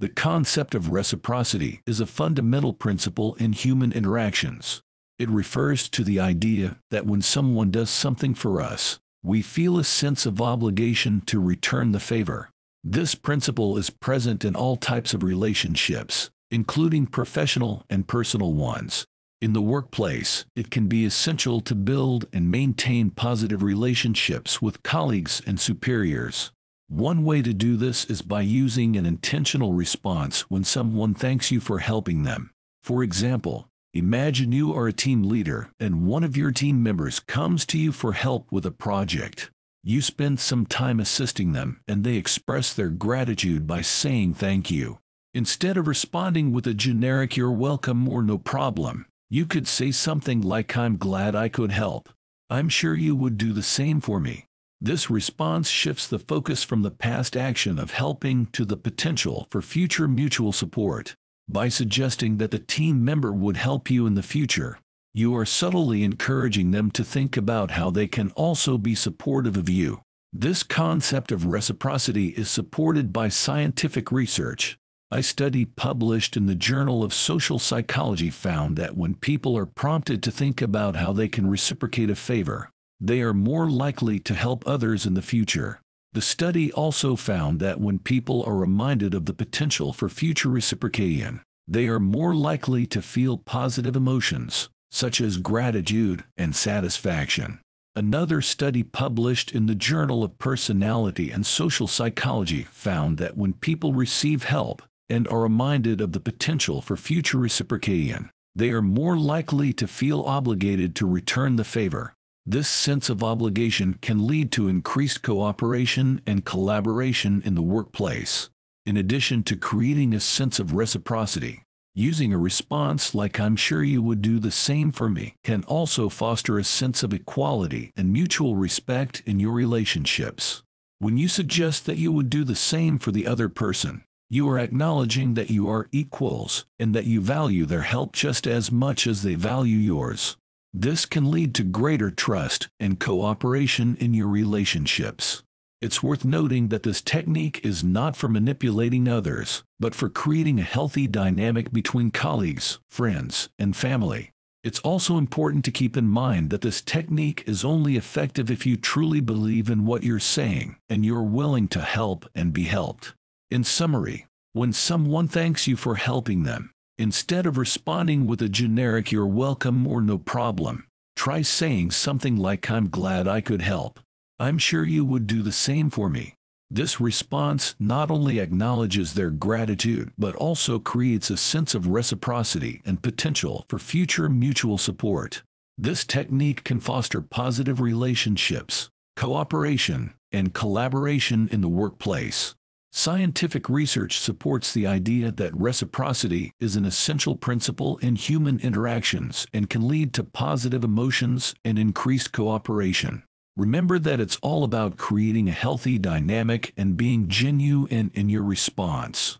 The concept of reciprocity is a fundamental principle in human interactions. It refers to the idea that when someone does something for us, we feel a sense of obligation to return the favor. This principle is present in all types of relationships, including professional and personal ones. In the workplace, it can be essential to build and maintain positive relationships with colleagues and superiors. One way to do this is by using an intentional response when someone thanks you for helping them. For example, imagine you are a team leader and one of your team members comes to you for help with a project. You spend some time assisting them and they express their gratitude by saying thank you. Instead of responding with a generic "you're welcome" or "no problem," you could say something like, "I'm glad I could help. I'm sure you would do the same for me." This response shifts the focus from the past action of helping to the potential for future mutual support. By suggesting that the team member would help you in the future, you are subtly encouraging them to think about how they can also be supportive of you. This concept of reciprocity is supported by scientific research. A study published in the Journal of Social Psychology found that when people are prompted to think about how they can reciprocate a favor, they are more likely to help others in the future. The study also found that when people are reminded of the potential for future reciprocation, they are more likely to feel positive emotions, such as gratitude and satisfaction. Another study published in the Journal of Personality and Social Psychology found that when people receive help and are reminded of the potential for future reciprocation, they are more likely to feel obligated to return the favor. This sense of obligation can lead to increased cooperation and collaboration in the workplace. In addition to creating a sense of reciprocity, using a response like "I'm sure you would do the same for me" can also foster a sense of equality and mutual respect in your relationships. When you suggest that you would do the same for the other person, you are acknowledging that you are equals and that you value their help just as much as they value yours. This can lead to greater trust and cooperation in your relationships. It's worth noting that this technique is not for manipulating others, but for creating a healthy dynamic between colleagues, friends, and family. It's also important to keep in mind that this technique is only effective if you truly believe in what you're saying and you're willing to help and be helped. In summary, when someone thanks you for helping them, instead of responding with a generic "you're welcome" or "no problem," try saying something like, "I'm glad I could help. I'm sure you would do the same for me." This response not only acknowledges their gratitude but also creates a sense of reciprocity and potential for future mutual support. This technique can foster positive relationships, cooperation, and collaboration in the workplace. Scientific research supports the idea that reciprocity is an essential principle in human interactions and can lead to positive emotions and increased cooperation. Remember that it's all about creating a healthy dynamic and being genuine in your response.